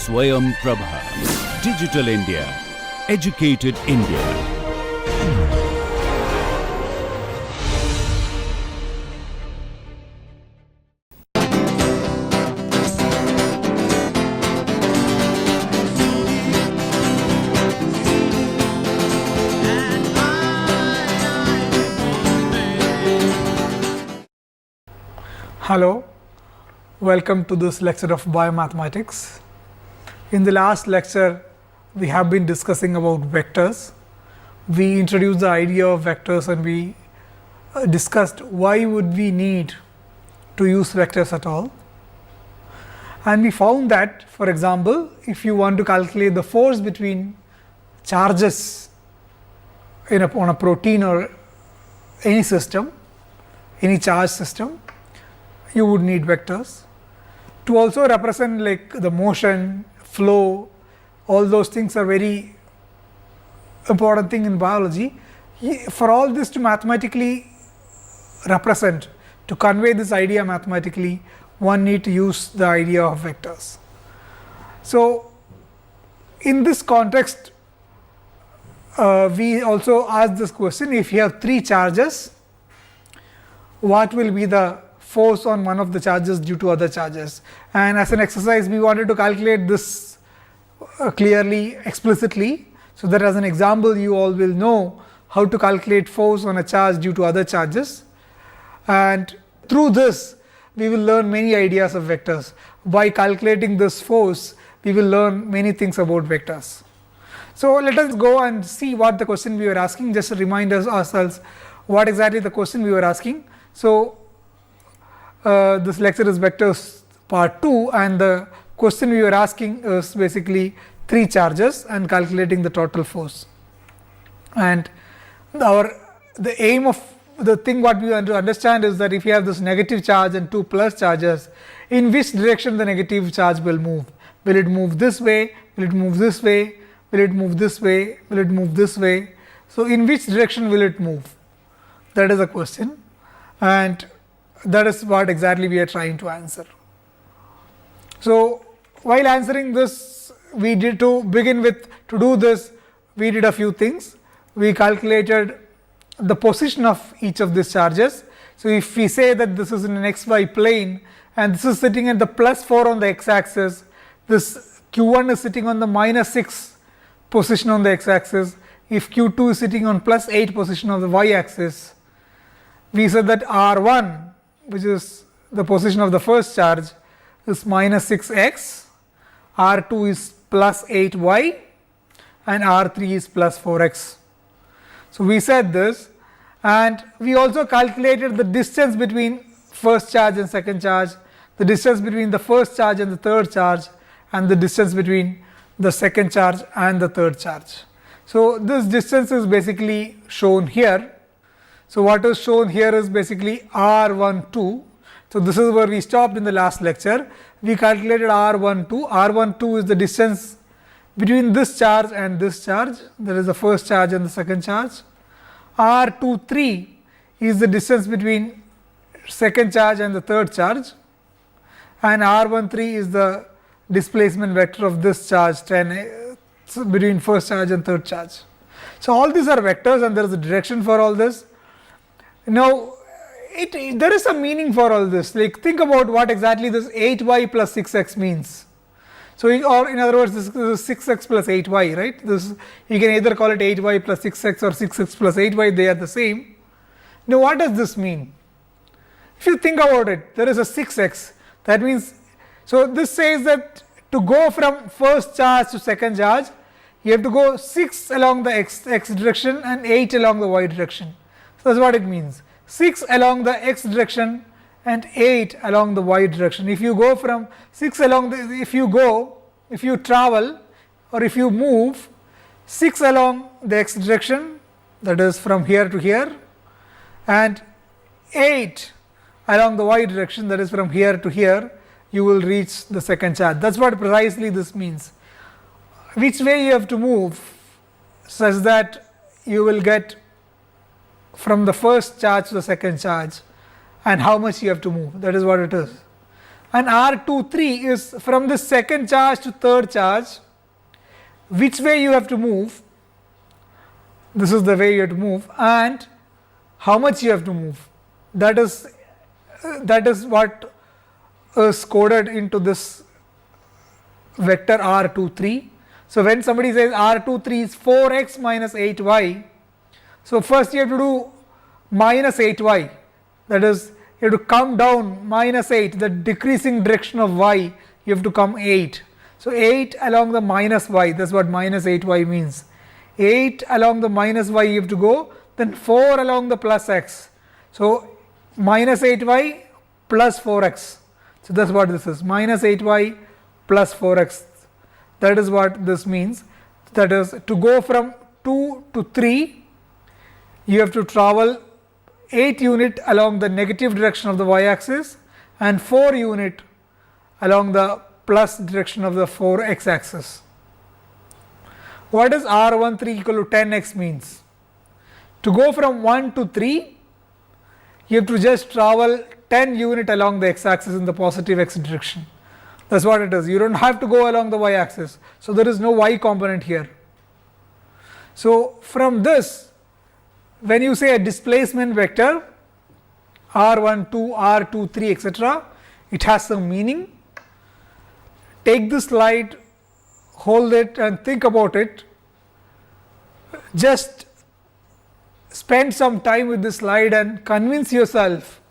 SwayamPrabha. Digital India. Educated India. Hello, welcome to this lecture of Biomathematics. In the last lecture, we have been discussing about vectors. We introduced the idea of vectors and we discussed why would we need to use vectors at all. And we found that, for example, if you want to calculate the force between charges on a protein or any system, any charge system, you would need vectors. To also represent like the motion, flow, all those things are very important thing in biology. For all this to mathematically represent, to convey this idea mathematically, one need to use the idea of vectors. So, in this context, we also ask this question: if you have three charges, what will be the force on one of the charges due to other charges? And as an exercise, we wanted to calculate this clearly, explicitly, so that as an example you all will know how to calculate force on a charge due to other charges. And through this we will learn many ideas of vectors. By calculating this force, we will learn many things about vectors. So let us go and see what the question we were asking, just to remind ourselves what exactly the question we were asking. So this lecture is vectors part 2, and the question we were asking is basically three charges and calculating the total force. And the aim of the thing what we want to understand is that if you have this negative charge and two plus charges, in which direction the negative charge will move? Will it move this way? Will it move this way? Will it move this way? Will it move this way? So in which direction will it move? That is a question, and that is what exactly we are trying to answer. So while answering this, we did to begin with, to do this, we did a few things. We calculated the position of each of these charges. So if we say that this is in an xy plane and this is sitting at the +4 on the x axis, this q1 is sitting on the -6 position on the x axis, if q2 is sitting on +8 position of the y axis, we said that r1, which is the position of the first charge, is -6x, r2 is +8y, and r3 is +4x. So we said this, and we also calculated the distance between first charge and second charge, the distance between the first charge and the third charge, and the distance between the second charge and the third charge. So this distance is basically shown here. So what is shown here is basically r12. So this is where we stopped in the last lecture. We calculated r12. r12 is the distance between this charge and this charge, that is the first charge and the second charge. r23 is the distance between second charge and the third charge, and r13 is the displacement vector of this charge 10 between first charge and third charge. So all these are vectors, and there is a direction for all this. Now there is a meaning for all this. Like, think about what exactly this 8y plus 6x means. So or in other words, this is 6x plus 8y, right? This, you can either call it 8y plus 6x or 6x plus 8y, they are the same. Now what does this mean? If you think about it, there is a 6x, that means, so this says that to go from first charge to second charge, you have to go 6 along the x direction and 8 along the y direction. So that's what it means. 6 along the x direction and 8 along the y direction. If you go from 6 along the, if you travel or if you move 6 along the x direction, that is from here to here, and 8 along the y direction, that is from here to here, you will reach the second charge. That's what precisely this means. Which way you have to move such that you will get from the first charge to the second charge, and how much you have to move, that is what it is. and R23 is from the second charge to third charge, which way you have to move. This is the way you have to move, and how much you have to move. That is what is coded into this vector R23. So when somebody says R23 is 4x minus 8y, so first you have to do minus 8y, that is you have to come down minus 8, the decreasing direction of y, you have to come 8. So 8 along the minus y, that is what minus 8y means. 8 along the minus y you have to go, then 4 along the plus x. So minus 8y plus 4x. So that is what this is, minus 8y plus 4x. That is what this means. That is, to go from 2 to 3, you have to travel 8 unit along the negative direction of the y axis and 4 unit along the plus direction of the 4x axis. What does R13 equal to 10x means? To go from 1 to 3, you have to just travel 10 unit along the x axis in the positive x direction. That is what it is. You do not have to go along the y axis. So there is no y component here. So from this, when you say a displacement vector R12, R23, etc., it has some meaning. Take this slide, hold it and think about it. Just spend some time with this slide and convince yourself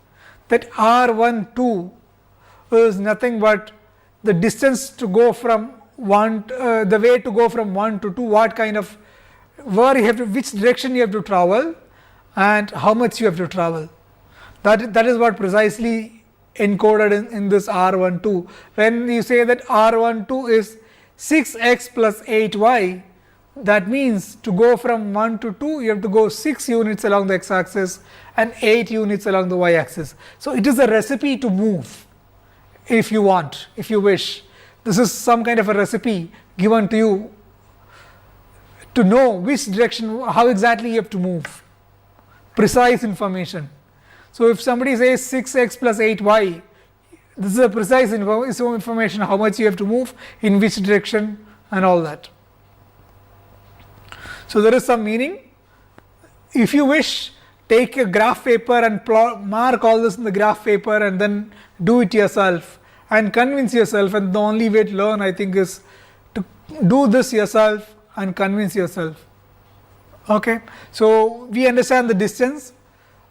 that R12 is nothing but the distance to go from the way to go from 1 to 2, what kind of, where you have to, which direction you have to travel and how much you have to travel. That is what precisely encoded in this R12. When you say that R12 is 6x plus 8y, that means to go from 1 to 2, you have to go 6 units along the x axis and 8 units along the y axis. So it is a recipe to move, if you want, if you wish. This is some kind of a recipe given to you to know which direction, how exactly you have to move. Precise information. So if somebody says 6x plus 8y, this is a precise information, how much you have to move, in which direction and all that. So there is some meaning. If you wish, take a graph paper and mark all this in the graph paper and then do it yourself and convince yourself, and the only way to learn, I think, is to do this yourself and convince yourself. Okay, so we understand the distance,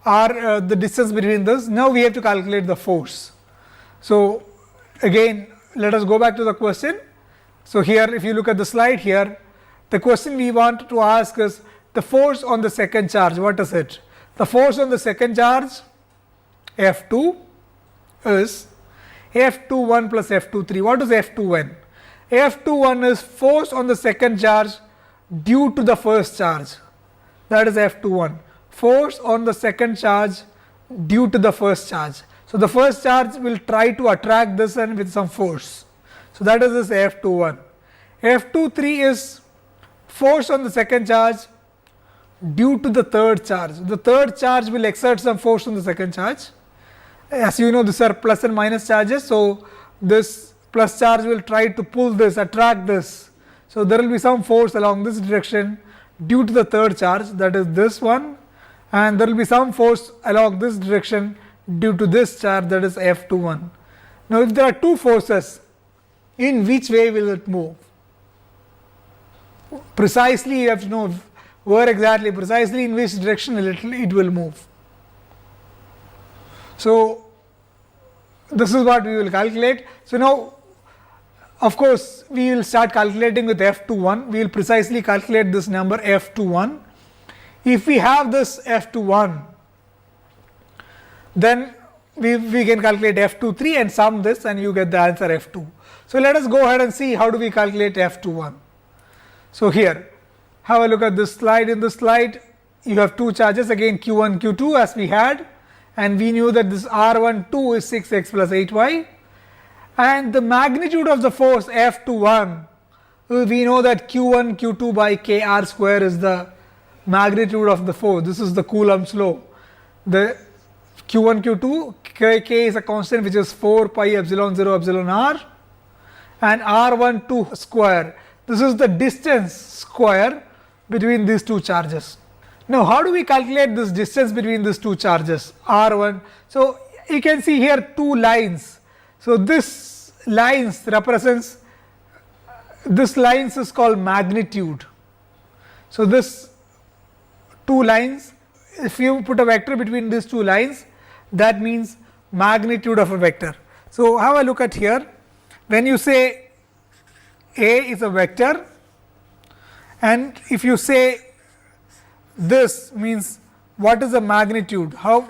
or the distance between this. Now we have to calculate the force. So again, let us go back to the question. So here, if you look at the slide here, the question we want to ask is the force on the second charge. What is it? The force on the second charge, F2, is F21 plus F23. What is F21? F21 is force on the second charge due to the first charge. That is F21. Force on the second charge due to the first charge. So the first charge will try to attract this and with some force. So that is this F21. F23 is force on the second charge due to the third charge. The third charge will exert some force on the second charge. As you know, these are plus and minus charges. So this plus charge will try to pull this, attract this. So there will be some force along this direction due to the third charge, that is this one, and there will be some force along this direction due to this charge, that is F21. Now if there are two forces, in which way will it move? Precisely you have to know where exactly, precisely in which direction it will move. So this is what we will calculate. So now, of course, we will start calculating with F21. We will precisely calculate this number F21. If we have this F21, then we can calculate F23 and sum this and you get the answer F2. So let us go ahead and see how do we calculate F21. So here, have a look at this slide. In this slide, you have two charges, again Q1, Q2 as we had, and we knew that this R12 is 6x plus 8y, and the magnitude of the force F21, we know that Q1, Q2 by Kr square is the magnitude of the force. This is the Coulomb's law. The Q1, Q2, k is a constant which is 4 pi epsilon 0 epsilon r, and r12 square. This is the distance square between these two charges. Now, how do we calculate this distance between these two charges r1? So, you can see here two lines. So, this lines represents, this lines is called magnitude. So, this two lines, if you put a vector between these two lines, that means magnitude of a vector. So, have a look at here. When you say A is a vector, and if you say this means what is the magnitude, how,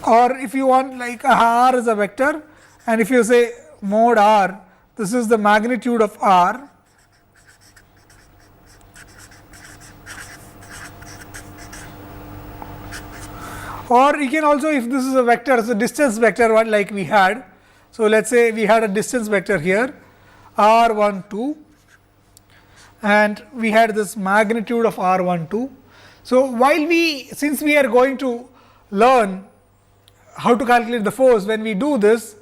or if you want like r is a vector, and if you say mod r, this is the magnitude of r, or you can also, if this is a vector, it's a distance vector what like we had. So, let us say we had a distance vector here r12, and we had this magnitude of r12. So, while we, since we are going to learn how to calculate the force, when we do this,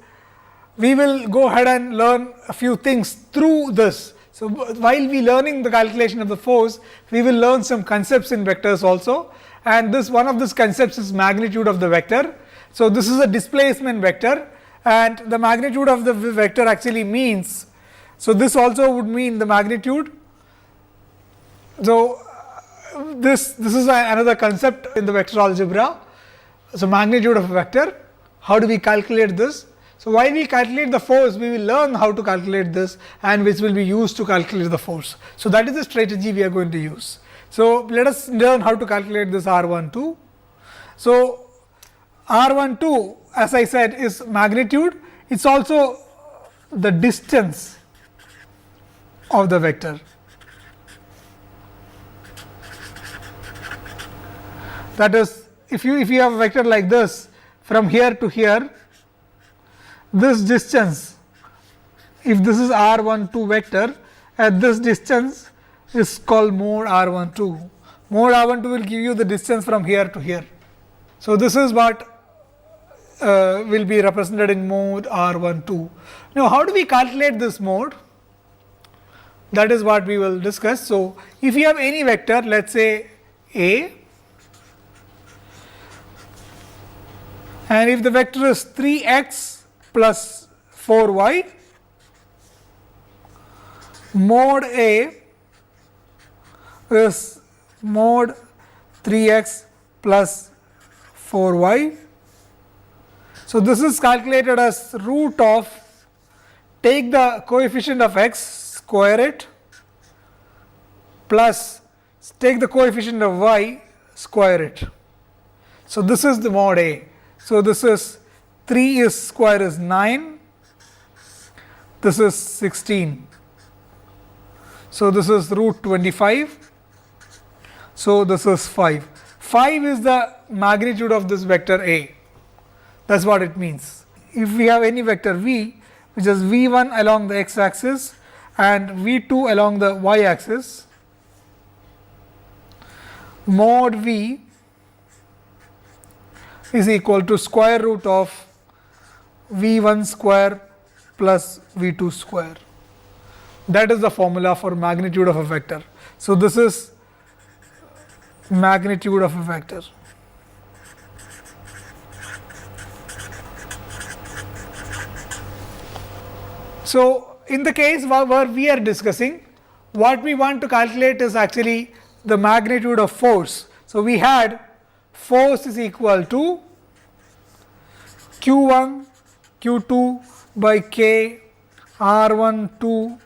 we will go ahead and learn a few things through this. So, while we learning the calculation of the force, we will learn some concepts in vectors also, and this one of these concepts is magnitude of the vector. So, this is a displacement vector, and the magnitude of the vector actually means, so this also would mean the magnitude. So, this is another concept in the vector algebra. So, magnitude of a vector, how do we calculate this? So, while we calculate the force, we will learn how to calculate this, and which will be used to calculate the force. So, that is the strategy we are going to use. So, let us learn how to calculate this r12. So, r12, as I said, is magnitude, it is also the distance of the vector. That is, if you have a vector like this from here to here, this distance, if this is r12 vector, at this distance is called mod r12. Mod r12 will give you the distance from here to here. So, this is what will be represented in mod r12. Now, how do we calculate this mode? That is what we will discuss. So, if you have any vector, let us say A, and if the vector is 3x plus 4y, mod A is mod 3x plus 4y. So, this is calculated as root of, take the coefficient of x, square it, plus take the coefficient of y, square it. So, this is the mod A. So, this is 3 is square is 9, this is 16. So, this is root 25. So, this is 5. 5 is the magnitude of this vector A. That is what it means. If we have any vector v, which is v1 along the x axis and v2 along the y axis, mod v is equal to square root of v1 square plus v2 square. That is the formula for magnitude of a vector. So, this is magnitude of a vector. So, in the case where we are discussing, what we want to calculate is actually the magnitude of force. So, we had force is equal to Q1 Q2 by K R12,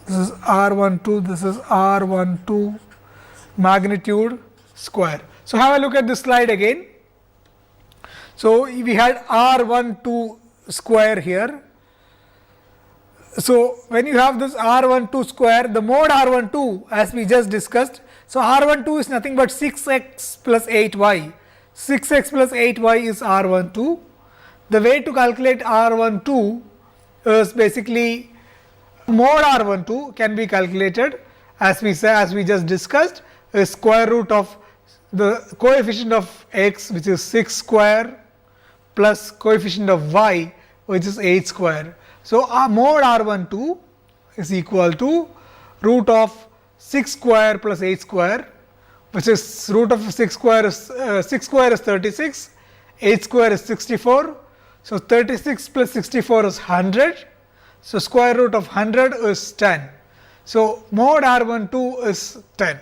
this is R12, this is R12 magnitude square. So, have a look at this slide again. So, we had R12 square here. So, when you have this R12 square, the mod R12 as we just discussed. So, R12 is nothing but 6x plus 8y. 6x plus 8y is R12. The way to calculate R12 is basically mod R12 can be calculated as we say, as we just discussed, is square root of the coefficient of x, which is 6 square, plus coefficient of y, which is 8 square. So, mod r12 is equal to root of 6 square plus 8 square, which is root of 6 square is 36, 8 square is 64. So, 36 plus 64 is 100. So, square root of 100 is 10. So, mod r12 is 10.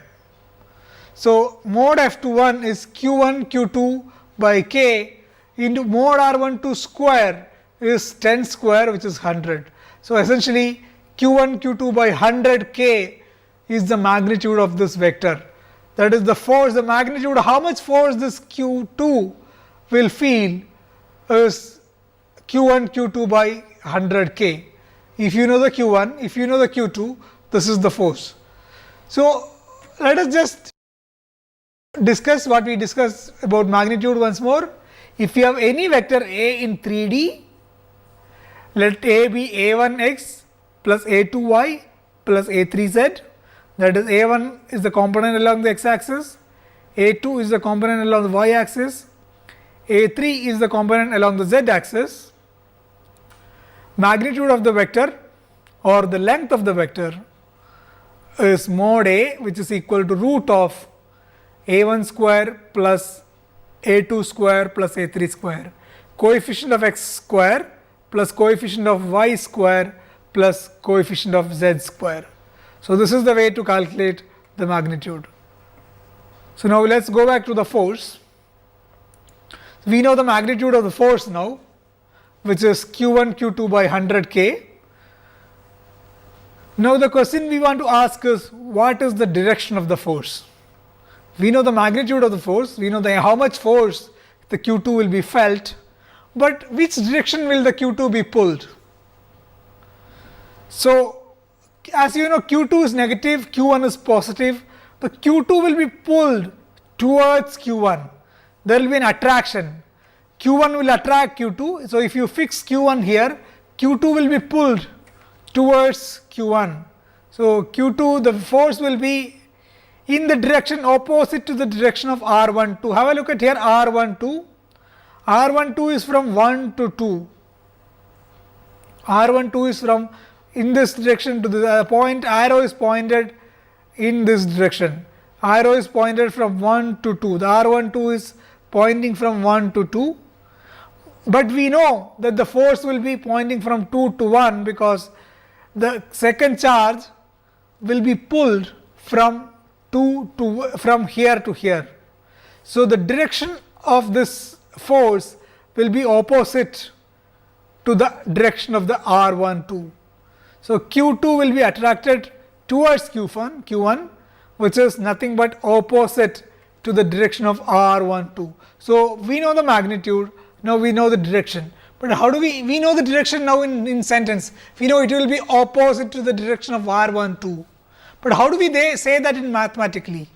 So, mod f21 is q1 q2 by k into mod r12 square is 10 square, which is 100. So, essentially q1 q2 by 100 k is the magnitude of this vector. That is the force, the magnitude, how much force this q2 will feel is q1 q2 by 100 k. If you know the q1, if you know the q2, this is the force. So, let us just discuss what we discussed about magnitude once more. If you have any vector A in 3D, let A be a1x plus a2y plus a3z. That is, a1 is the component along the x axis, a2 is the component along the y axis, a3 is the component along the z axis. Magnitude of the vector or the length of the vector is mod A, which is equal to root of a1 square plus a2 square plus a3 square, coefficient of x square plus coefficient of y square plus coefficient of z square. So, this is the way to calculate the magnitude. So, now let us go back to the force. We know the magnitude of the force now, which is q1 q2 by 100 k. Now, the question we want to ask is, what is the direction of the force? We know the magnitude of the force, we know how much force the q2 will be felt, but which direction will the q2 be pulled? So, as you know, q2 is negative, q1 is positive, the q2 will be pulled towards q1. There will be an attraction. q1 will attract q2. So, if you fix q1 here, q2 will be pulled towards q1. So, q2, the force will be in the direction opposite to the direction of r12. Have a look at here r12. r12 is from 1 to 2. r12 is from in this direction to the point, arrow is pointed in this direction. Arrow is pointed from 1 to 2. The r12 is pointing from 1 to 2. But we know that the force will be pointing from 2 to 1, because the second charge will be pulled from from here to here. So, the direction of this force will be opposite to the direction of the r12. So, q2 will be attracted towards q1, which is nothing but opposite to the direction of r12. So, we know the magnitude, now we know the direction. But how do we know the direction now in sentence? We know it will be opposite to the direction of r12. But how do we say that in mathematically?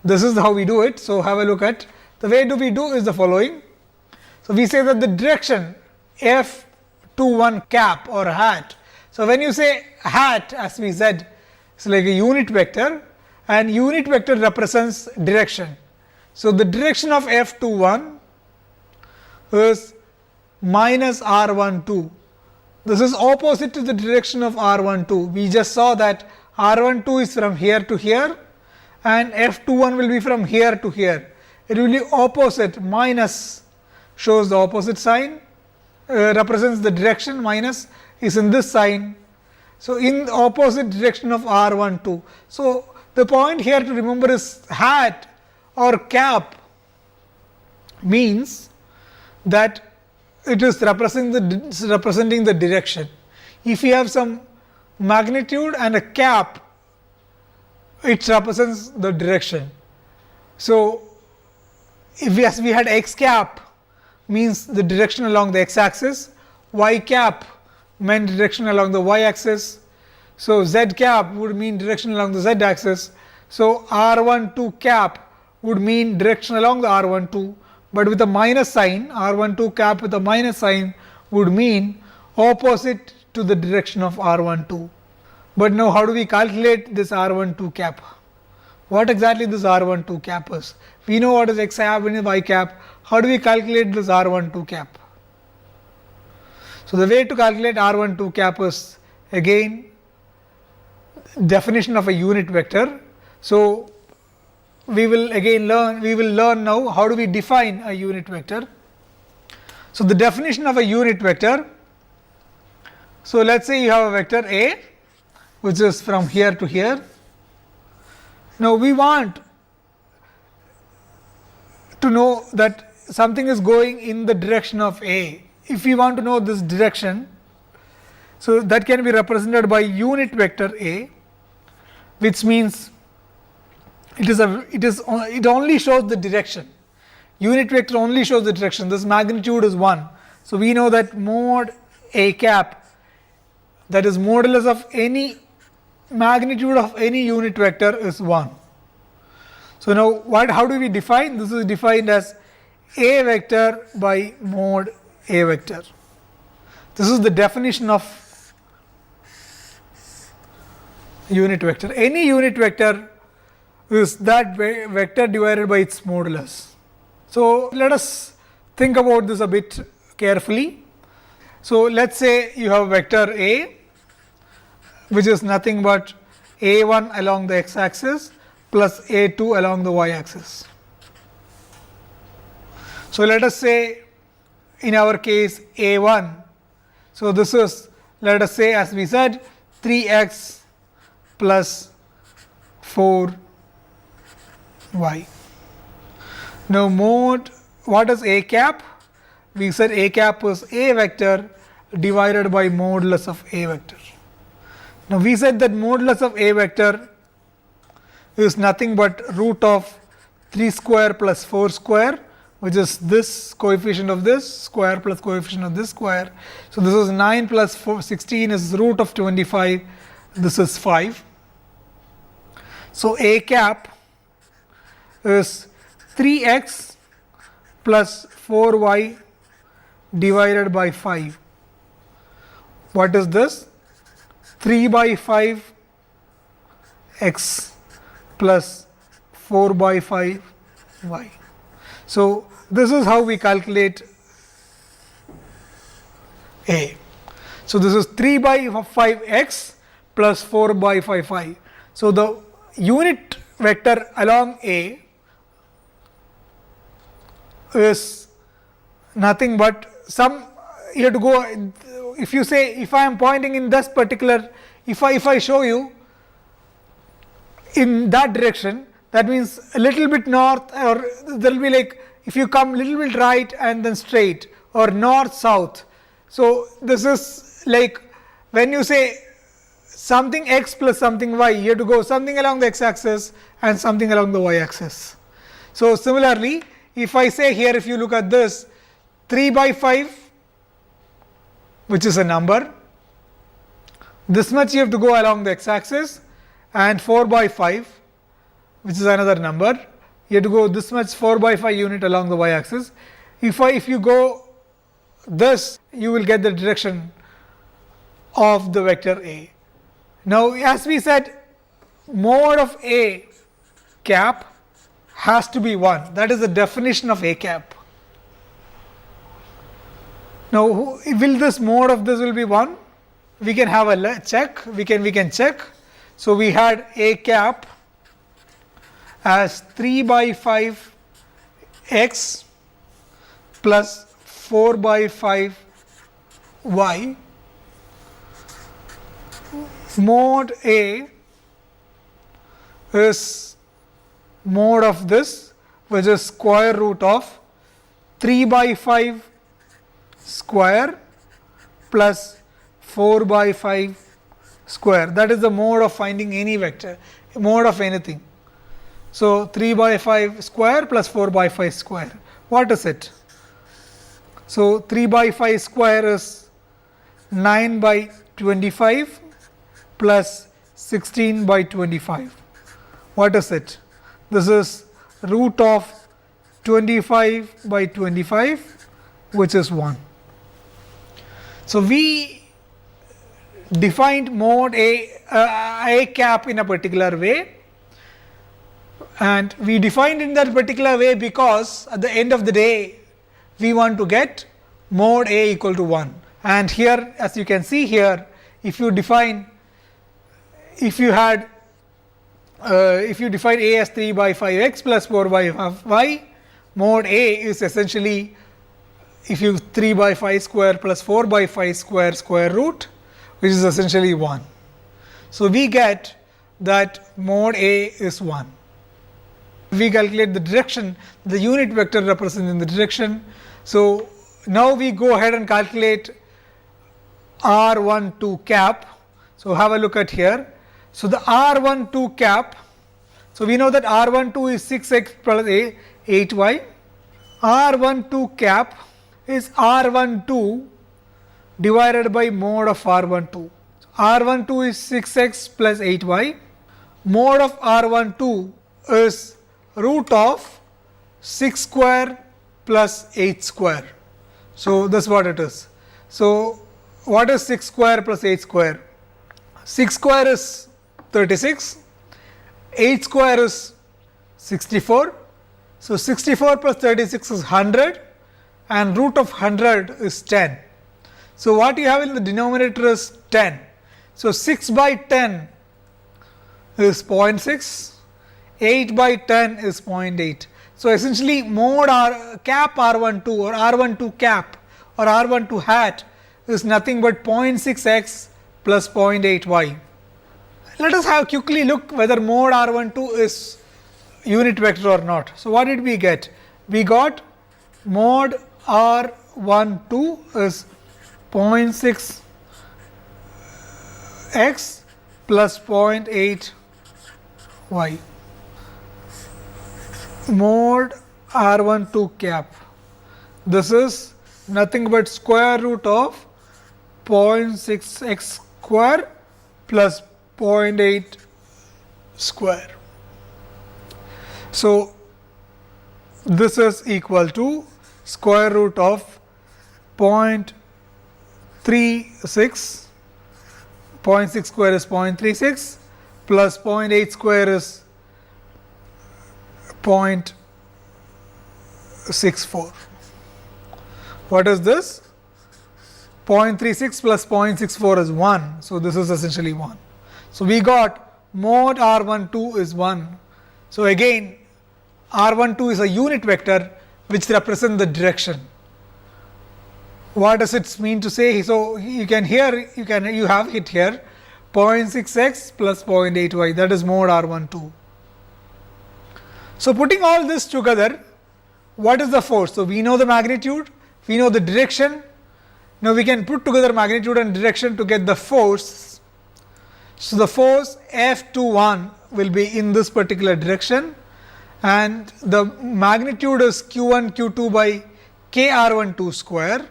This is how we do it. So, have a look at the way we do is the following. So, we say that the direction f21 cap or hat. So, when you say hat, as we said, it's like a unit vector, and unit vector represents direction. So, the direction of f21 is minus r12. This is opposite to the direction of r12. We just saw that r12 is from here to here and f21 will be from here to here. It will be opposite, minus shows the opposite sign, represents the direction, minus is in this sign. So, in the opposite direction of r12. So, the point here to remember is hat or cap means that it is representing the direction. If you have some magnitude and a cap, it represents the direction. So, if we had x cap means the direction along the x axis, y cap meant direction along the y axis. So, z cap would mean direction along the z axis. So, r12 cap would mean direction along the r12, but with a minus sign, r12 cap with a minus sign would mean opposite to the direction of r12. But now, how do we calculate this r12 cap? what exactly this R12 cap is. We know what is x cap and y cap. How do we calculate this R12 cap? So, the way to calculate R12 cap is again definition of a unit vector. So, we will learn now how do we define a unit vector. So, the definition of a unit vector. So, let us say you have a vector A which is from here to here. Now, we want to know that something is going in the direction of A. If we want to know this direction, so that can be represented by unit vector A, which means it only shows the direction. Unit vector only shows the direction. This magnitude is 1. So, we know that mod A cap, that is modulus of any magnitude of any unit vector, is 1. So, now how do we define? This is defined as A vector by mod A vector. This is the definition of unit vector. Any unit vector is that vector divided by its modulus. So, let us think about this a bit carefully. So, let us say you have vector A, which is nothing but A1 along the x axis plus A2 along the y axis. So, let us say in our case A1. So, this is, let us say, as we said, 3x plus 4y. Now, mod, what is A cap? We said A cap is A vector divided by modulus of A vector. Now, we said that modulus of A vector is nothing but root of 3 square plus 4 square, which is this coefficient of this square plus coefficient of this square. So, this is 9 plus 16 is root of 25, this is 5. So, A cap is 3x plus 4y divided by 5. What is this? 3 by 5 x plus 4 by 5 y. So, this is how we calculate A. So, this is 3 by 5 x plus 4 by 5 y. So, the unit vector along A is nothing but some, you have to go, if you say, if I am pointing in this particular, if I show you in that direction, that means a little bit north, or there will be like, if you come little bit right and then straight, or north south. So, this is like when you say something x plus something y, you have to go something along the x axis and something along the y axis. So, similarly, if I say here, if you look at this 3 by 5, which is a number, this much you have to go along the x axis, and 4 by 5, which is another number, you have to go this much 4 by 5 unit along the y axis. If you go this, you will get the direction of the vector A. Now, as we said, mod of A cap has to be 1. That is the definition of A cap. Now, will this mod of this will be 1? We can have a check. We can check. So, we had A cap as 3 by 5 x plus 4 by 5 y. Mod A is mod of this, which is square root of 3 by 5 square plus 4 by 5 square. That is the mode of finding any vector, mode of anything. So, 3 by 5 square plus 4 by 5 square. What is it? So, 3 by 5 square is 9 by 25 plus 16 by 25. What is it? This is root of 25 by 25, which is 1. So, we defined mod A cap in a particular way. and we defined in that particular way because at the end of the day we want to get mod A equal to 1. And here, as you can see here, if you define if you define A as 3 by 5 x plus 4 by y, mod A is essentially, if you 3 by 5 square plus 4 by 5 square square root, which is essentially 1. So, we get that mod A is 1. We calculate the direction, the unit vector representing the direction. So, now we go ahead and calculate R12 cap. So, have a look at here. So, the R12 cap, so we know that R12 is 6x plus 8y. R12 cap is R12 divided by mod of R12. R12 is 6x plus 8y. Mod of R12 is root of 6 square plus 8 square. So, that is what it is. So, what is 6 square plus 8 square? 6 square is 36, 8 square is 64. So, 64 plus 36 is 100 and root of 100 is 10. So, what you have in the denominator is 10. So, 6 by 10 is 0.6, 8 by 10 is 0.8. So, essentially mod cap R12 or R12 cap or R12 hat is nothing but 0.6 x plus 0.8 y. Let us have quickly look whether mod R12 is unit vector or not. So, what did we get? We got mod R12 is 0.6 x plus 0.8 y. Mod R12 cap, this is nothing but square root of 0.6 x square plus 0.8 square. So, this is equal to square root of 0.36, 0.6 square is 0.36 plus 0.8 square is 0.64. What is this? 0.36 plus 0.64 is 1. So, this is essentially 1. So, we got mod R12 is 1. So, again R12 is a unit vector which represents the direction. What does it mean to say? So, you can here you have it here 0.6 x plus 0.8 y, that is mod R12. So, putting all this together, what is the force? So, we know the magnitude, we know the direction. Now, we can put together magnitude and direction to get the force. So, the force F21 will be in this particular direction and the magnitude is Q1 Q2 by K R12 square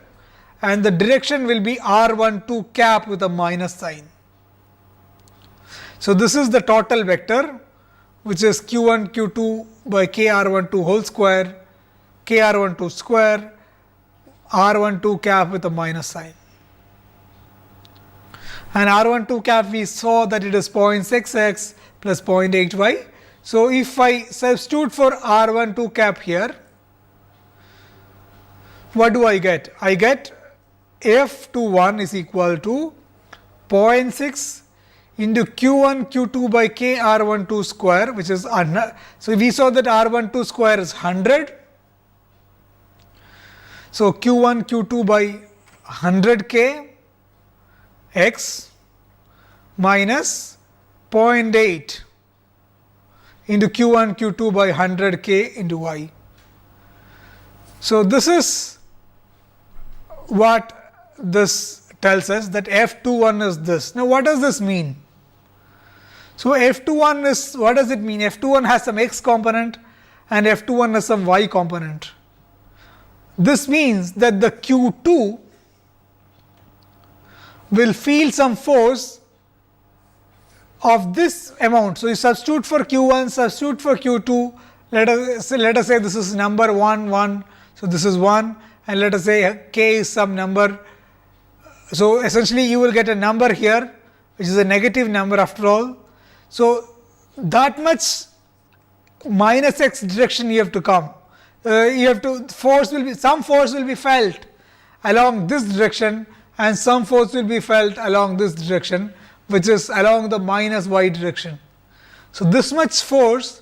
and the direction will be R12 cap with a minus sign. So, this is the total vector which is Q1 Q2 by K R12 whole square, K R12 square, R12 cap with a minus sign. And R12 cap we saw that it is 0.6 x plus 0.8 y. So, if I substitute for R12 cap here, what do I get? I get F21 is equal to 0.6 into Q1 Q2 by K R12 square, which is, so we saw that R12 square is 100. So, Q1 Q2 by 100 K x minus 0.8 into Q1 Q2 by 100 K into y. So, this is what this tells us, that F21 is this. Now, what does this mean? So, F21 is, what does it mean? F21 has some x component and F21 has some y component. This means that the Q2 will feel some force of this amount. So, you substitute for Q1, substitute for Q2, let us say this is number 1, 1. So, this is 1 and let us say K is some number. So, essentially you will get a number here which is a negative number after all. So, that much minus x direction you have to come. You have to, some force will be felt along this direction and some force will be felt along this direction, which is along the minus y direction. So, this much force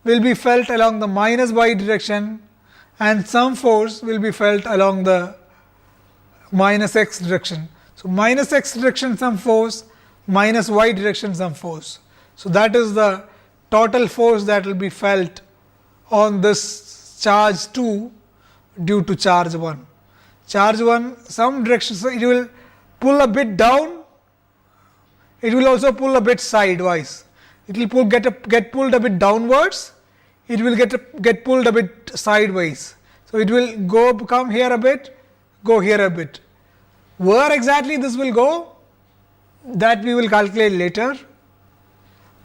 will be felt along the minus y direction and some force will be felt along the minus x direction. So, minus x direction some force, minus y direction some force. So, that is the total force that will be felt on this charge 2 due to charge 1. Charge 1 some direction, so it will pull a bit down, it will also pull a bit sidewise. It will get pulled a bit downwards, it will get pulled a bit sideways. So, it will come here a bit, go here a bit. Where exactly this will go, that we will calculate later,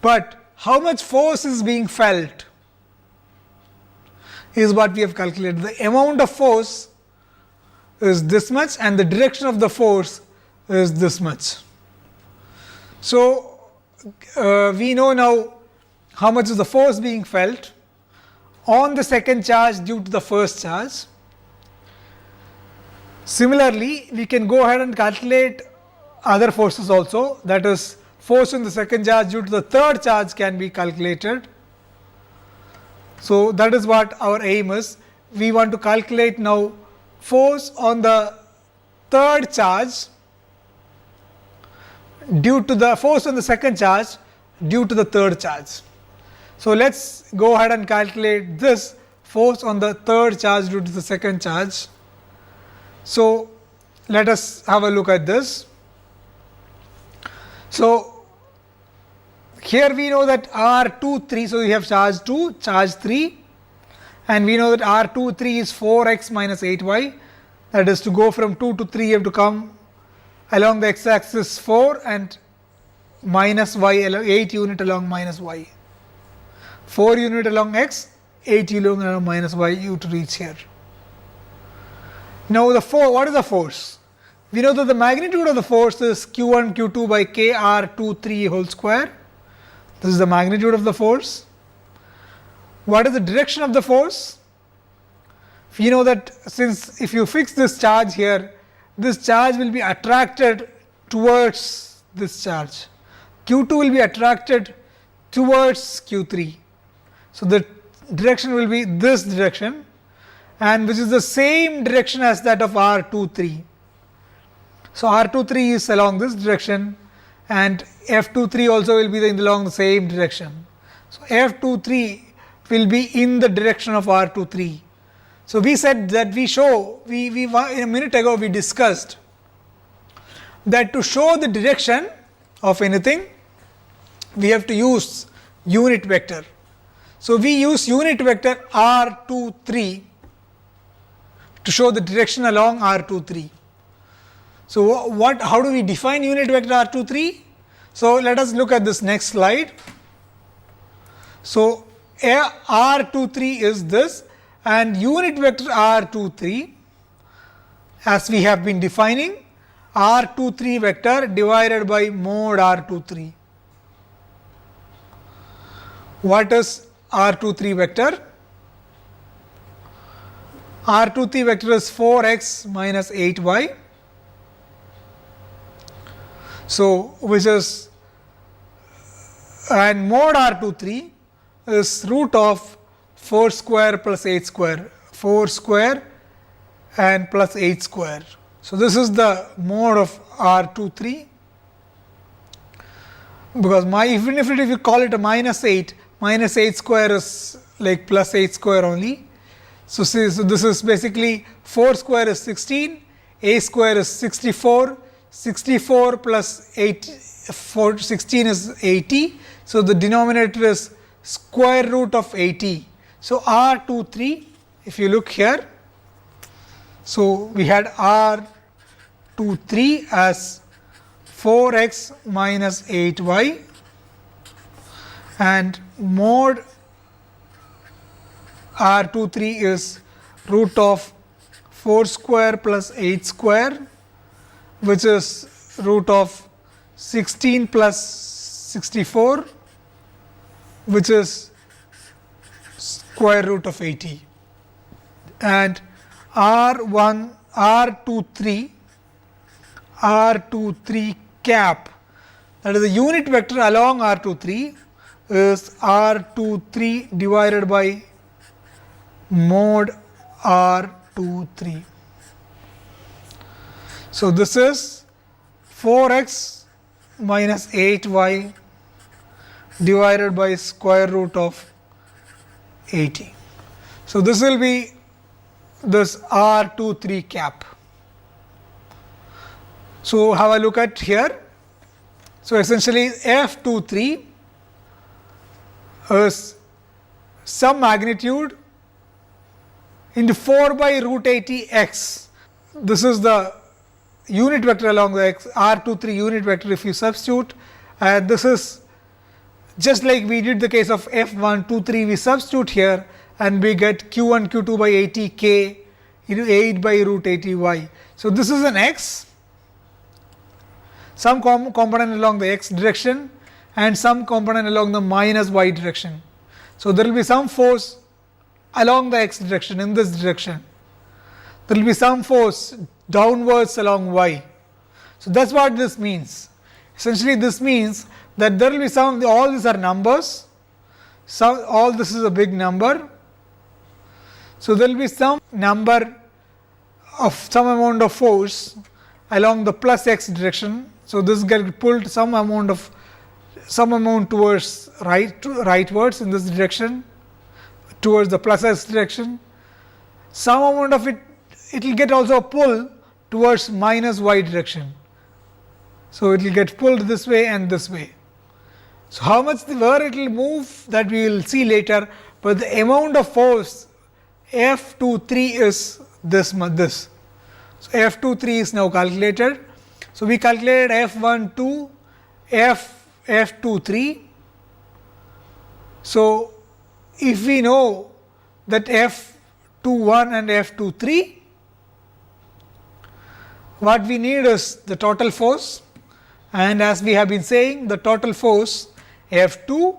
but how much force is being felt is what we have calculated. The amount of force is this much and the direction of the force is this much. So, we know now how much is the force being felt on the second charge due to the first charge. Similarly, we can go ahead and calculate other forces also, that is force on the second charge due to the third charge can be calculated. So, that is what our aim is. We want to calculate now force on the third charge due to the force on the second charge due to the third charge. So, let us go ahead and calculate this force on the third charge due to the second charge. So, let us have a look at this. So, here we know that R23, so we have charge 2, charge 3 and we know that R23 is 4x minus 8y, that is to go from 2 to 3 you have to come along the x axis 4 and minus y 8 unit along minus y, 4 unit along x, 8 unit along minus y you to reach here. Now, what is the force? We know that the magnitude of the force is q1 q2 by k r23 whole square. This is the magnitude of the force. What is the direction of the force? We know that since if you fix this charge here, this charge will be attracted towards this charge. Q2 will be attracted towards Q3. So, the direction will be this direction and which is the same direction as that of R23. So, R23 is along this direction and F23 also will be along the same direction. So, F23 will be in the direction of R23. So, we said that in a minute ago we discussed that to show the direction of anything we have to use unit vector. So, we use unit vector R23 to show the direction along R23. So, how do we define unit vector R23? So, let us look at this next slide. So, R23 is this and unit vector R23 as we have been defining R23 vector divided by mod R23. What is R23 vector? R23 vector is 4x minus 8y. So, which is and mod R23 is root of 4 square plus 8 square, 4 square and plus 8 square. So, this is the mod of R23 because even if you call it a minus 8 square is like plus 8 square only. So, this is basically 4 square is 16, a square is 64, 64 plus 16 is 80. So, the denominator is square root of 80. So, R23 if you look here, so we had R23 as 4x minus 8y and mod R23 is root of 4 square plus 8 square, which is root of 16 plus 64, which is square root of 80, and R23 cap, that is the unit vector along R23 is R23 divided by mod R23. So, this is 4x minus 8y divided by square root of 80. So, this will be this R23 cap. So, have a look at here. So, essentially F23 is some magnitude into 4 by root 80 x. This is the unit vector along the x, R23 unit vector if you substitute, and this is just like we did the case of F123, we substitute here and we get q1 q2 by 80 k into 8 by root 80 y. So, this is an x, some component along the x direction and some component along the minus y direction. So, there will be some force along the x direction in this direction, there will be some force downwards along y. So, that is what this means. Essentially this means that there will be some, all these are numbers, so all this is a big number. So, there will be some number of some amount of force along the plus x direction. So, this gets pulled some amount towards rightwards in this direction, towards the plus x direction. Some amount of it will get also a pull towards minus y direction. So, it will get pulled this way and this way. So, how much where it will move, that we will see later, but the amount of force F23 is this. So, F23 is now calculated. So, we calculated F12, F23. So, if we know that F21 and F23, what we need is the total force, and as we have been saying, the total force F2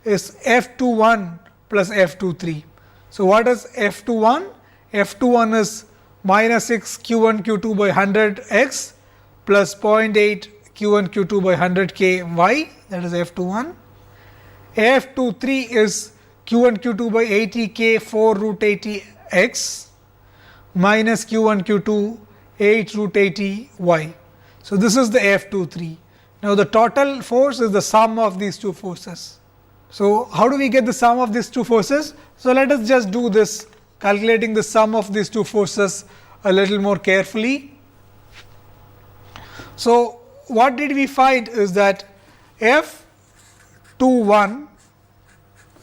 is F21 plus F23. So, what is F21? F21 is minus 6 q1 q2 by 100 x plus 0.8 q1 q2 by 100 k y, that is F21. F23 is q1 q2 by 80 k 4 root 80 x minus q1 q2 8 root 80 y. So, this is the F23. Now, the total force is the sum of these two forces. So, how do we get the sum of these two forces? So, let us just do this, calculating the sum of these two forces a little more carefully. So, what did we find is that F21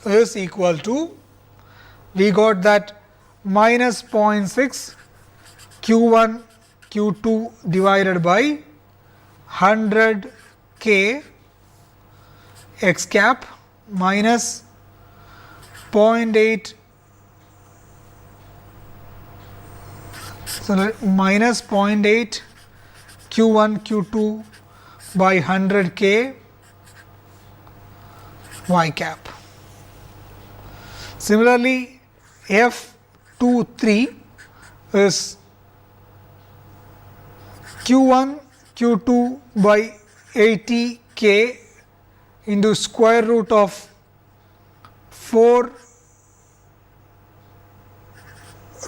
is equal to, we got that minus 0.6 q1 q2 divided by 100 k x cap minus 0.8, so minus 0.8 q1 q2 by 100 k y cap. Similarly, F23 is q1 q2 by 80 k into square root of 4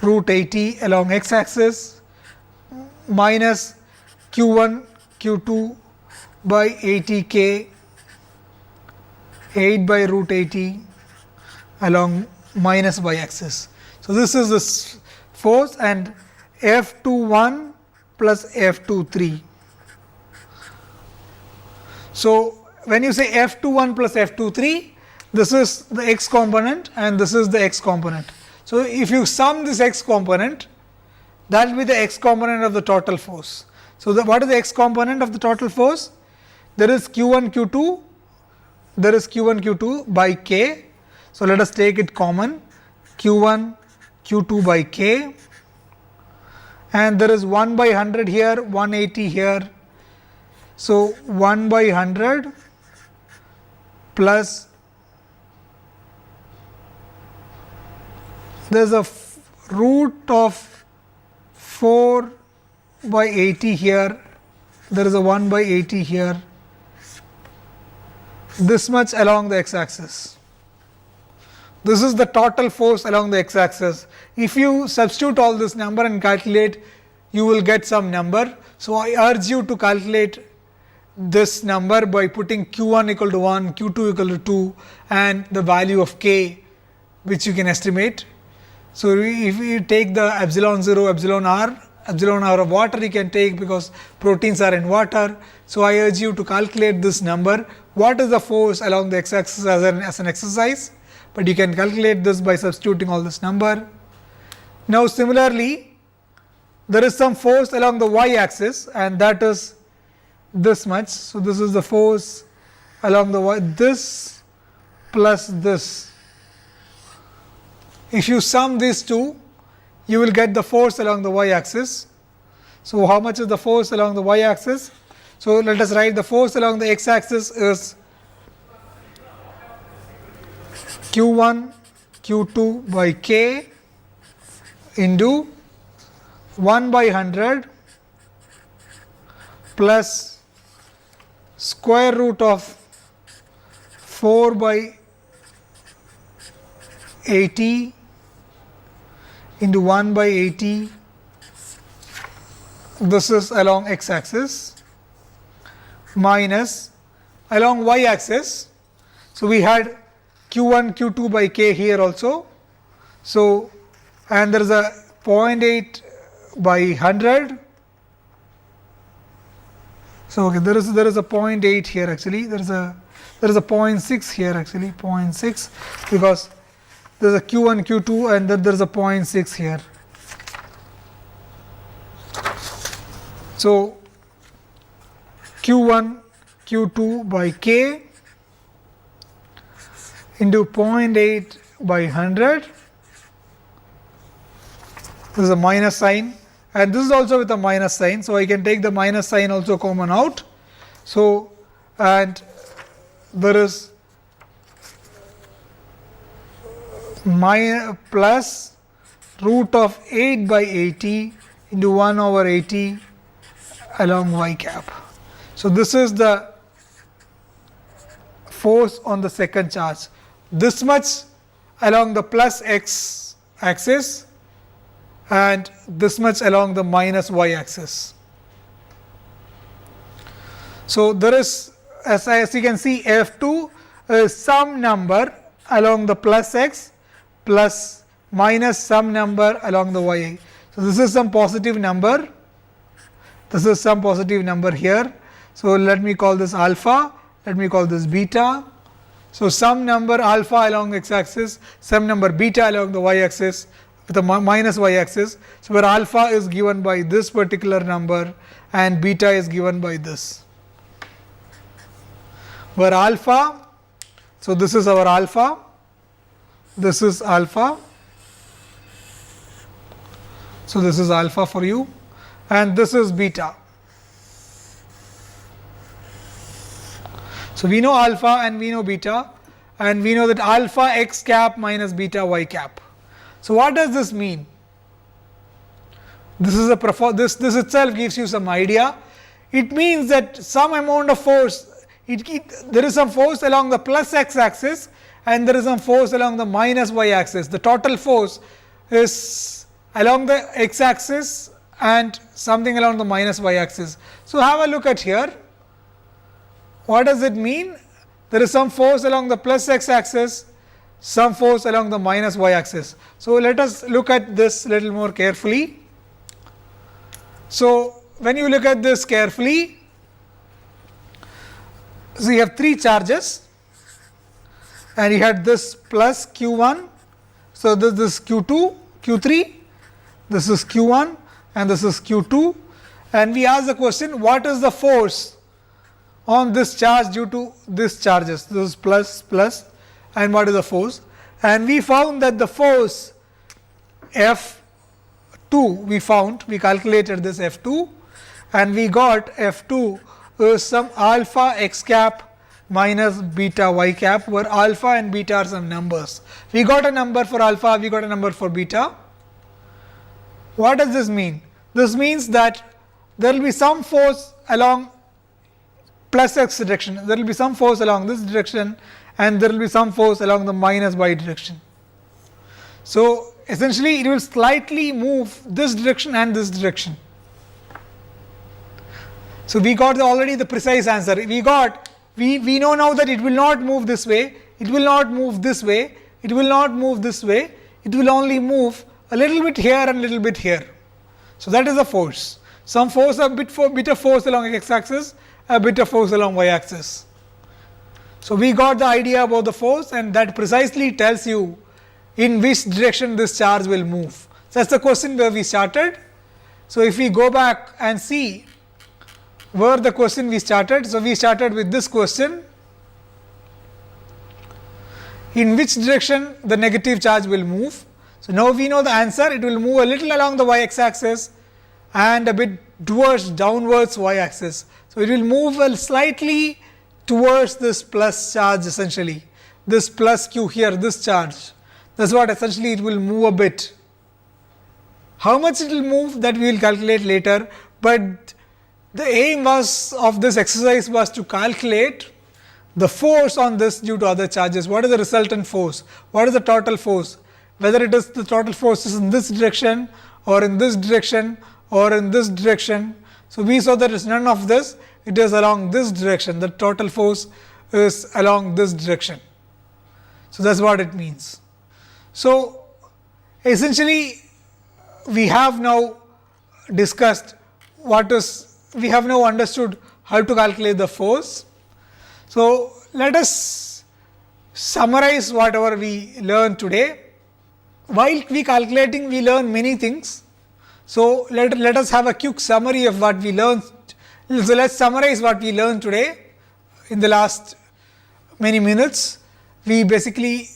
root 80 along x axis minus q1 q2 by 80 k 8 by root 80 along minus y axis. So, this is this force, and F21 plus F23. So, when you say F21 plus F23, this is the x component and this is the x component. So, if you sum this x component, that will be the x component of the total force. So, what is the x component of the total force? There is q1 q2, there is q1 q2 by k. So, let us take it common, q1 q2 by k, and there is 1 by 100 here, 180 here. So, 1 by 100 plus there is a root of 4 by 80 here, there is a 1 by 80 here, this much along the x axis. This is the total force along the x axis. If you substitute all this number and calculate, you will get some number. So, I urge you to calculate this number by putting q1 equal to 1, q2 equal to 2 and the value of k, which you can estimate. So, if you take the epsilon 0, epsilon r of water you can take, because proteins are in water. So, I urge you to calculate this number. What is the force along the x axis as an exercise? But you can calculate this by substituting all this number. Now, similarly, there is some force along the y axis, and that is this much. So, this is the force along the y, this plus this. If you sum these two, you will get the force along the y axis. So, how much is the force along the y axis? So, let us write the force along the x axis is q1 q2 by k into 1 by 100 plus square root of 4 by 80 into 1 by 80, this is along x axis, minus along y axis. So, we had q1 q2 by k here also. So, and there is a 0.8 by 100. So, okay, there is a 0.8 here actually, there is a 0.6 here actually, 0.6, because there is a q1 q2 and then there is a 0.6 here. So, q1 q2 by k into 0.8 by 100, this is a minus sign, and this is also with a minus sign. So, I can take the minus sign also common out. So, and there is plus root of 8 by 80 into 1 over 80 along y cap. So, this is the force on the second charge, this much along the plus x axis and this much along the minus y axis. So, there is, as you can see, F2 is some number along the plus x plus minus some number along the y. So, this is some positive number, this is some positive number here. So, let me call this alpha, let me call this beta. So, some number alpha along x axis, some number beta along the y axis with a minus y axis. So, where alpha is given by this particular number and beta is given by this. Where alpha, so this is our alpha, this is alpha, so this is alpha for you, and this is beta. So, we know alpha and we know beta, and we know that alpha x cap minus beta y cap. So, what does this mean? This is this itself gives you some idea. It means that some amount of force, there is some force along the plus x axis and there is some force along the minus y axis. The total force is along the x axis and something along the minus y axis. So, have a look at here. What does it mean? There is some force along the plus x axis, some force along the minus y axis. So, let us look at this little more carefully. So, when you look at this carefully, so you have three charges and you had this plus q1. So, this is q2, q3, this is q1 and this is q2, and we ask the question, what is the force on this charge due to this charges? This is plus plus, and what is the force? And we found that the force F2 we calculated this F2 and we got F2 is some alpha x cap minus beta y cap, where alpha and beta are some numbers. We got a number for alpha, we got a number for beta. What does this mean? This means that there will be some force along plus x direction, there will be some force along this direction, and there will be some force along the minus y direction. So, essentially it will slightly move this direction and this direction. So, we got already the precise answer. We know now that it will not move this way, it will not move this way, it will not move this way, it will only move a little bit here and a little bit here. So, that is a force. Some force, a bit of force along x axis, a bit of force along y axis. So, we got the idea about the force, and that precisely tells you in which direction this charge will move. So, that is the question where we started. So, if we go back and see where the question we started. So, we started with this question: in which direction the negative charge will move. So, now we know the answer. It will move a little along the y x axis and a bit towards downwards y axis. So, it will move slightly towards this plus charge, essentially this plus q here, this charge. That is what essentially it will move a bit. How much it will move, that we will calculate later, but the aim of this exercise was to calculate the force on this due to other charges. What is the resultant force? What is the total force? Whether it is the total force is in this direction or in this direction or in this direction. So, we saw that it is none of this, it is along this direction, the total force is along this direction. So, that is what it means. So, essentially we have now discussed we have now understood how to calculate the force. So, let us summarize whatever we learned today. While we calculating, we learn many things. So, let us have a quick summary of what we learned. So, let us summarize what we learned today in the last many minutes. We basically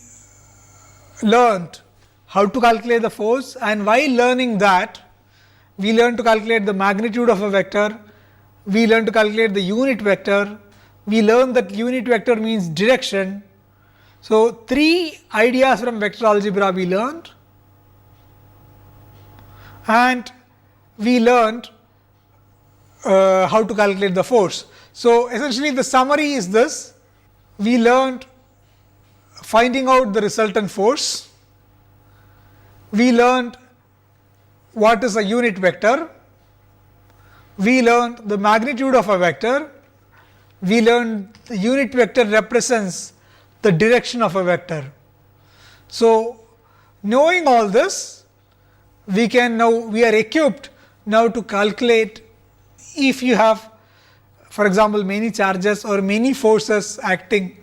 learned how to calculate the force, and while learning that, we learned to calculate the magnitude of a vector, we learned to calculate the unit vector, we learned that unit vector means direction. So, 3 ideas from vector algebra we learned, and we learned how to calculate the force. So, essentially the summary is this: we learned finding out the resultant force, we learned what is a unit vector, we learned the magnitude of a vector, we learned the unit vector represents the direction of a vector. So, knowing all this, we are equipped now to calculate if you have, for example, many charges or many forces acting.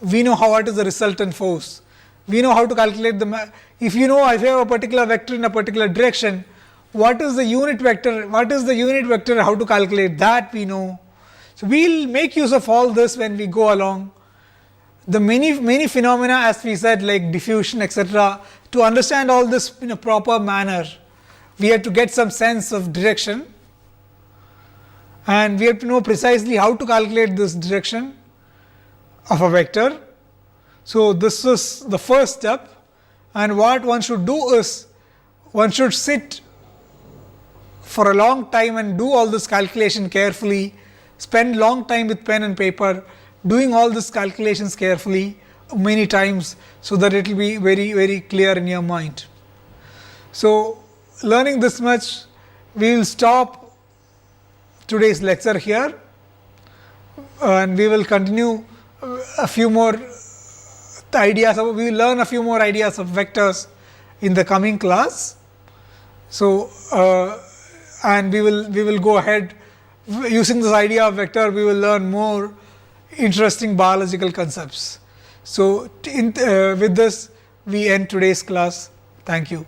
We know what is the resultant force. We know how to calculate if you have a particular vector in a particular direction, what is the unit vector, how to calculate that we know. So, we will make use of all this when we go along. The many phenomena, as we said, like diffusion, etc. To understand all this in a proper manner, we have to get some sense of direction, and we have to know precisely how to calculate this direction of a vector. So, this is the first step, and what one should do is one should sit for a long time and do all this calculation carefully, spend long time with pen and paper doing all these calculations carefully many times, so that it will be very clear in your mind. So, learning this much, we will stop today's lecture here, and we will continue a few more ideas. We will learn a few more ideas of vectors in the coming class. So, and we will go ahead using this idea of vector. We will learn more interesting biological concepts. So, with this we end today's class. Thank you.